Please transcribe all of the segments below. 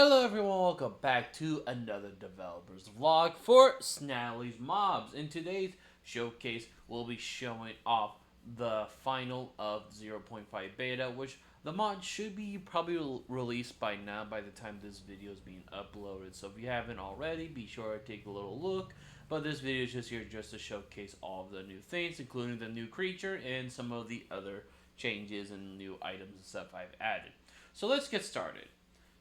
Hello everyone, welcome back to another developer's vlog for Snally's Mobs. In today's showcase, we'll be showing off the final of 0.5 beta, which the mod should be probably released by now by the time this video is being uploaded. So if you haven't already, be sure to take a little look. But this video is just here just to showcase all of the new things, including the new creature and some of the other changes and new items and stuff I've added. So let's get started.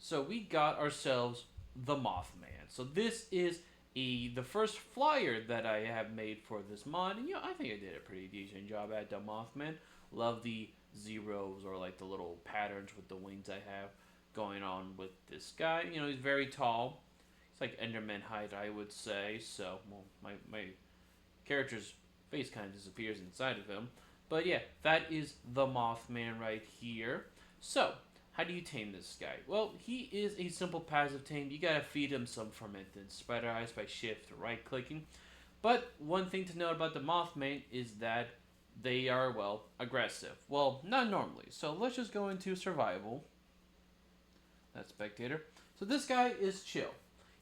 So we got ourselves the Mothman. So this is the first flyer that I have made for this mod, and I think I did a pretty decent job at the Mothman. Love the zeros or like the little patterns with the wings I have going on with this guy. He's very tall. He's like Enderman height, I would say. So, well, my character's face kind of disappears inside of him. But yeah, that is the Mothman right here. So, how do you tame this guy? Well, he is a simple passive tame. You gotta feed him some fermented spider eyes by shift right clicking. But one thing to note about the Mothman is that they are, well, aggressive. Well, not normally. So let's just go into survival. That's spectator. So this guy is chill.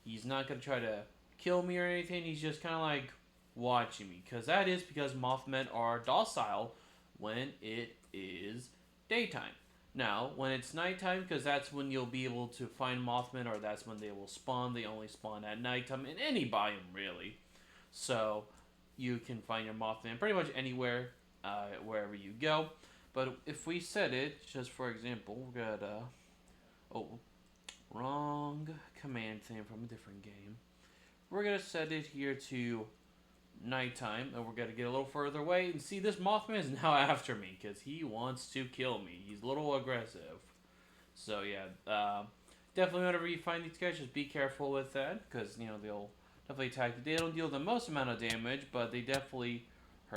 He's not gonna try to kill me or anything. He's just kind of like watching me. Because Mothmen are docile when it is daytime. Now, when it's nighttime, because that's when you'll be able to find Mothmen, or that's when they will spawn. They only spawn at nighttime in any biome, really. So, you can find your Mothman pretty much anywhere, wherever you go. But if we set it, just for example, we got, oh, wrong command thing from a different game. We're going to set it here to nighttime, and we're going to get a little further away and see this Mothman is now after me because he wants to kill me. He's a little aggressive. So yeah, definitely whenever you find these guys, just be careful with that because they'll definitely attack. They don't deal the most amount of damage, but they definitely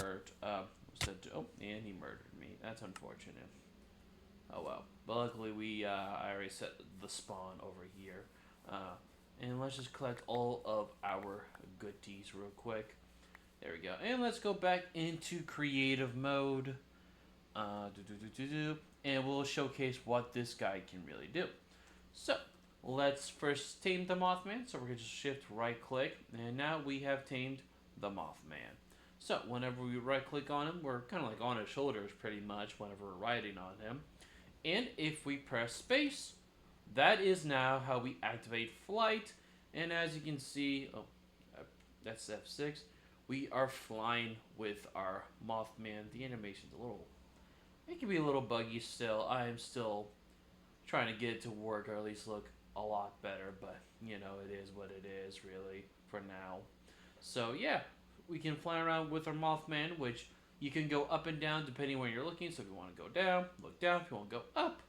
hurt. Oh, and he murdered me. That's unfortunate. Oh well. But luckily I already set the spawn over here. And let's just collect all of our goodies real quick. There we go. And let's go back into creative mode. And we'll showcase what this guy can really do. So, let's first tame the Mothman. So we're going to just shift right click. And now we have tamed the Mothman. So, whenever we right click on him, we're kind of like on his shoulders pretty much whenever we're riding on him. And if we press space, that is now how we activate flight. And as you can see, that's F6. We are flying with our Mothman. The animation's it can be a little buggy still. I am still trying to get it to work, or at least look a lot better, but it is what it is, really, for now. So yeah, we can fly around with our Mothman, which you can go up and down depending where you're looking. So if you want to go down, look down. If you want to go up,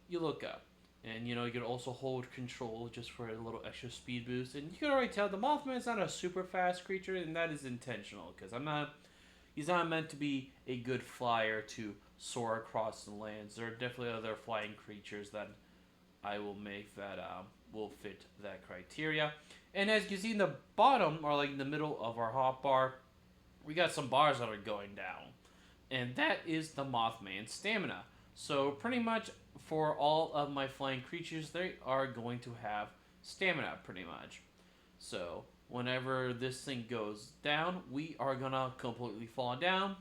you look up. And you can also hold control just for a little extra speed boost. And you can already tell the Mothman is not a super fast creature, and that is intentional because he's not meant to be a good flyer to soar across the lands. There are definitely other flying creatures that I will make that will fit that criteria. And as you can see in the bottom, or like in the middle of our hotbar, we got some bars that are going down. And that is the Mothman's stamina. So pretty much for all of my flying creatures, they are going to have stamina pretty much. So whenever this thing goes down, we are gonna completely fall down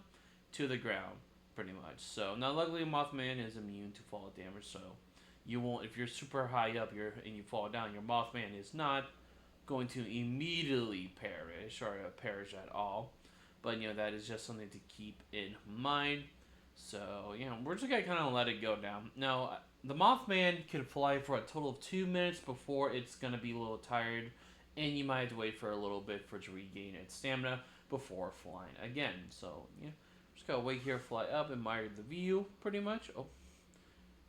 to the ground pretty much. So now luckily Mothman is immune to fall damage, so you won't, if you're super high up here and you fall down, your Mothman is not going to immediately perish or perish at all. But that is just something to keep in mind. So, we're just going to kind of let it go down. Now, the Mothman can fly for a total of 2 minutes before it's going to be a little tired. And you might have to wait for a little bit for it to regain its stamina before flying again. So, just got to wait here, fly up, admire the view, pretty much. Oh,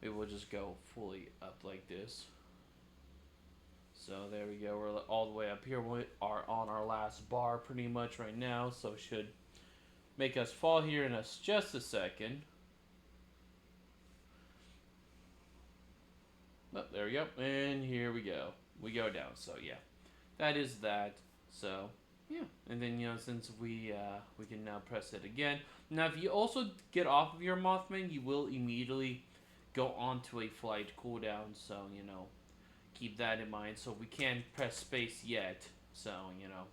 maybe we'll just go fully up like this. So, there we go. We're all the way up here. We are on our last bar pretty much right now. So, should make us fall here in just a second. Oh, there we go. And here we go. We go down. So yeah, that is that. So yeah, and then since we can now press it again. Now if you also get off of your Mothman, you will immediately go onto a flight cooldown. So keep that in mind. So we can't press space yet. So,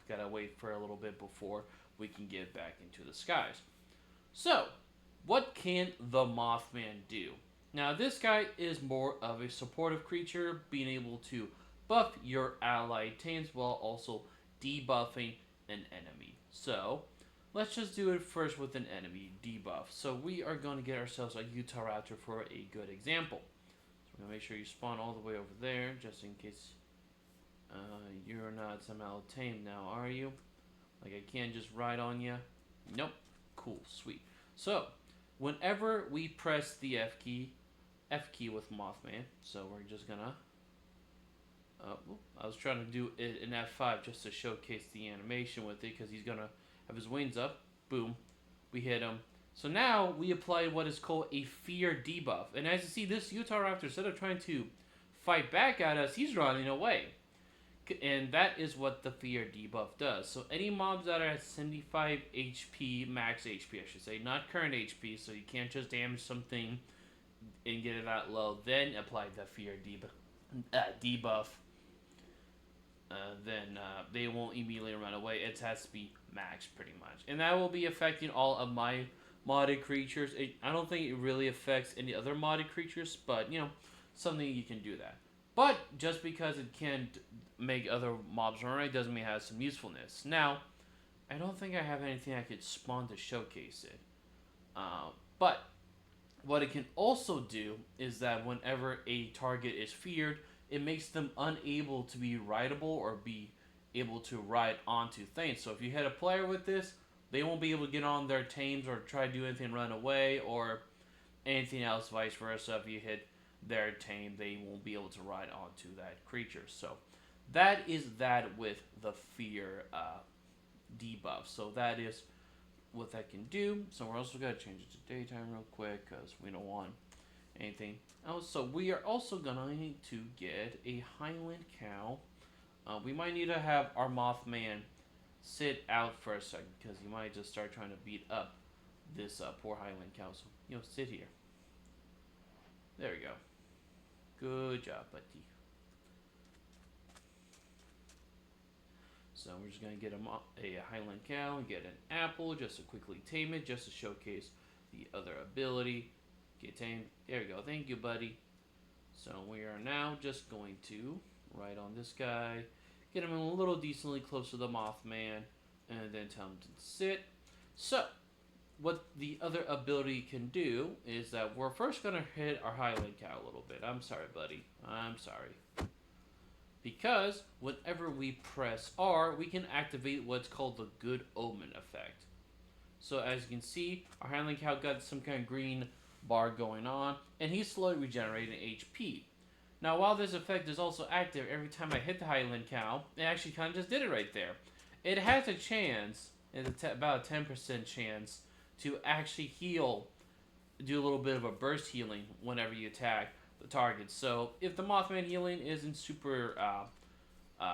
gotta wait for a little bit before we can get back into the skies. So, what can the Mothman do? Now, this guy is more of a supportive creature, being able to buff your allied teams while also debuffing an enemy. So, let's just do it first with an enemy debuff. So, we are going to get ourselves a Utah Raptor for a good example. So, we're going to make sure you spawn all the way over there, just in case you're not somehow tamed now, are you? Like, I can't just ride on you? Nope. Cool, sweet. So, whenever we press the F key with Mothman, so we're just gonna, I was trying to do it in F5 just to showcase the animation with it, because he's gonna have his wings up, boom, we hit him. So now we apply what is called a fear debuff, and as you see, this Utah Raptor, instead of trying to fight back at us, he's running away. And that is what the fear debuff does. So any mobs that are at 75 HP, max HP I should say, not current HP, so you can't just damage something and get it that low, then apply the fear debuff. Then they won't immediately run away. It has to be max pretty much. And that will be affecting all of my modded creatures. I don't think it really affects any other modded creatures, but something you can do that. But just because it can't make other mobs run away doesn't mean it has some usefulness. Now, I don't think I have anything I could spawn to showcase it. But what it can also do is that whenever a target is feared, it makes them unable to be rideable or be able to ride onto things. So if you hit a player with this, they won't be able to get on their tames or try to do anything, run away, or anything else, vice versa. If you hit their tame, they won't be able to ride onto that creature. So that is that with the fear debuff. So that is what that can do. So we're also going to change it to daytime real quick because we don't want anything else. So we are also going to need to get a Highland cow. We might need to have our Mothman sit out for a second because he might just start trying to beat up this poor Highland cow. So, sit here. There we go. Good job, buddy. So we're just going to get a Highland cow and get an apple just to quickly tame it, just to showcase the other ability. Get tamed. There we go. Thank you, buddy. So we are now just going to ride on this guy, get him a little decently close to the Mothman, and then tell him to sit. So what the other ability can do is that we're first going to hit our Highland cow a little bit. I'm sorry, buddy. I'm sorry. Because whenever we press R, we can activate what's called the Good Omen effect. So as you can see, our Highland cow got some kind of green bar going on, and he's slowly regenerating HP. Now, while this effect is also active, every time I hit the Highland cow, it actually kind of just did it right there. It has a chance, it's about a 10% chance, to actually heal, do a little bit of a burst healing whenever you attack the target. So if the Mothman healing isn't super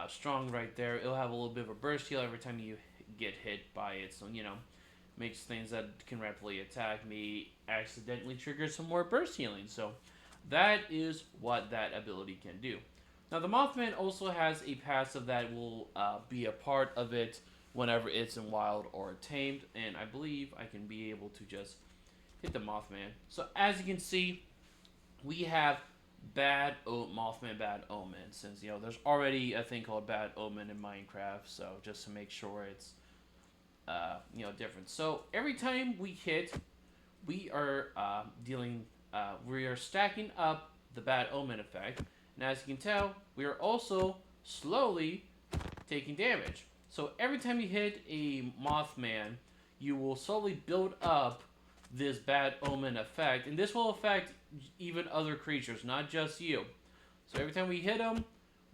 strong right there, it'll have a little bit of a burst heal every time you get hit by it. So, makes things that can rapidly attack me accidentally trigger some more burst healing. So that is what that ability can do. Now the Mothman also has a passive that will be a part of it whenever it's in wild or tamed, and I believe I can be able to just hit the Mothman. So as you can see, we have Mothman Bad Omen, since there's already a thing called Bad Omen in Minecraft, so just to make sure it's different. So every time we hit, we are we are stacking up the Bad Omen effect, and as you can tell, we are also slowly taking damage. So every time you hit a Mothman, you will slowly build up this Bad Omen effect, and this will affect even other creatures, not just you. So every time we hit them,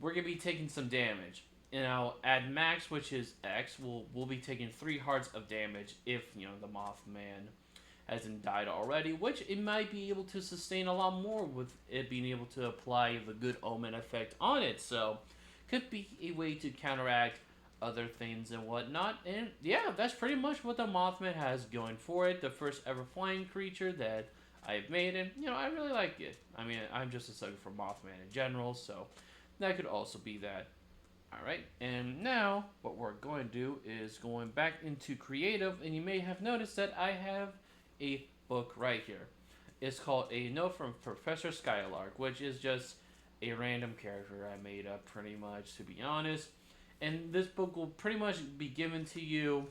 we're going to be taking some damage. At max, which is X, we'll be taking 3 hearts of damage if, the Mothman hasn't died already, which it might be able to sustain a lot more with it being able to apply the Good Omen effect on it. So, could be a way to counteract other things and whatnot. And yeah, that's pretty much what the Mothman has going for it. The first ever flying creature that I've made, and I really like it. I mean, I'm just a sucker for Mothman in general, so That could also be that. Alright, and now what we're going to do is going back into creative, and you may have noticed that I have a book right here. It's called A Note from Professor Skylark, which is just a random character I made up pretty much, to be honest. And this book will pretty much be given to you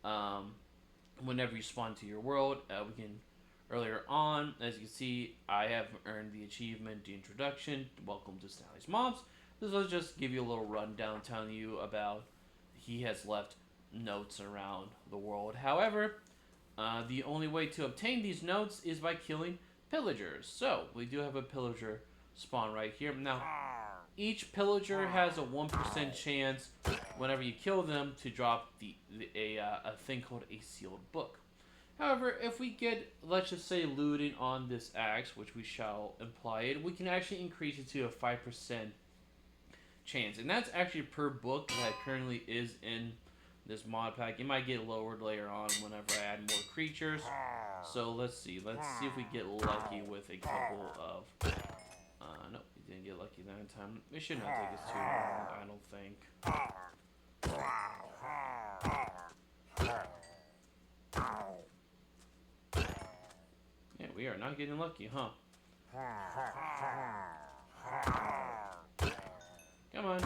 um, whenever you spawn to your world. We can earlier on, as you can see, I have earned the achievement, the introduction. Welcome to Snally's Mobs. This will just give you a little rundown, telling you about he has left notes around the world. However, the only way to obtain these notes is by killing pillagers. So we do have a pillager spawn right here. Now, each pillager has a 1% chance whenever you kill them to drop a thing called a sealed book. However, if we get, let's just say, looting on this axe, which we shall imply it, we can actually increase it to a 5% chance. And that's actually per book that currently is in this mod pack. It might get lowered later on whenever I add more creatures. So let's see. Let's see if we get lucky with a couple of... nope, we didn't get lucky that time. It should not take us too long, I don't think. Yeah, we are not getting lucky, huh? Come on.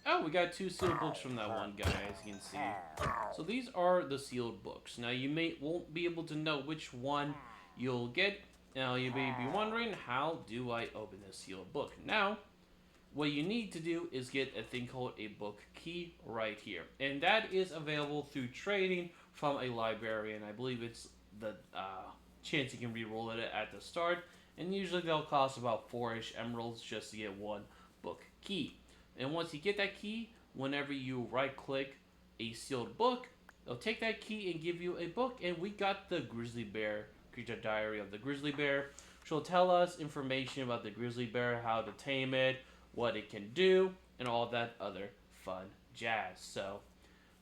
Oh, we got 2 sealed books from that one guy, as you can see. So these are the sealed books. Now, you won't be able to know which one you'll get. Now, you may be wondering, how do I open this sealed book? Now, what you need to do is get a thing called a book key right here. And that is available through trading from a librarian. I believe it's the chance you can re-roll it at the start. And usually they'll cost about 4-ish emeralds just to get one book key. And once you get that key, whenever you right-click a sealed book, they'll take that key and give you a book. And we got the Grizzly Bear, Creature Diary of the Grizzly Bear. She'll tell us information about the grizzly bear, how to tame it, what it can do, and all that other fun jazz. So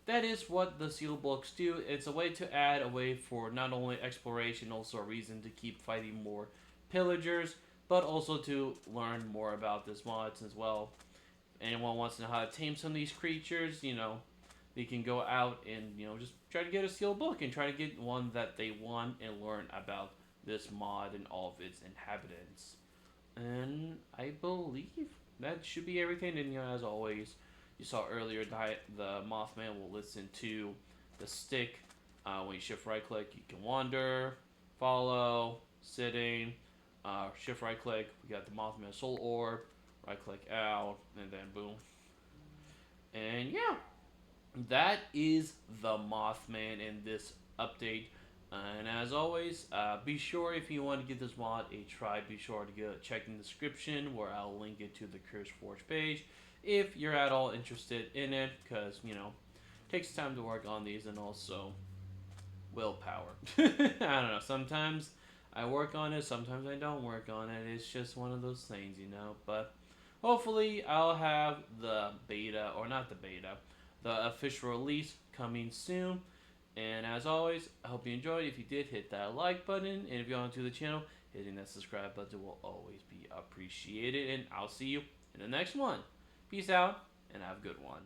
that is what the sealed books do. It's a way to add a way for not only exploration, also a reason to keep fighting more pillagers, but also to learn more about this mods as well. Anyone wants to know how to tame some of these creatures, they can go out and, just try to get a sealed book and try to get one that they want and learn about this mod and all of its inhabitants. And I believe that should be everything. And, as always, you saw earlier the Mothman will listen to the stick. When you shift right click, you can wander, follow, sitting, shift right click. We got the Mothman Soul Orb. Right click out, and then boom. And yeah, that is the Mothman in this update. And as always, be sure if you want to give this mod a try, be sure to check in the description where I'll link it to the Curse Forge page if you're at all interested in it, because, it takes time to work on these and also willpower. I don't know, sometimes I work on it, sometimes I don't work on it. It's just one of those things, but hopefully I'll have the beta, or not the beta, the official release coming soon. And as always, I hope you enjoyed. If you did, hit that like button. And if you're new to the channel, hitting that subscribe button will always be appreciated. And I'll see you in the next one. Peace out, and have a good one.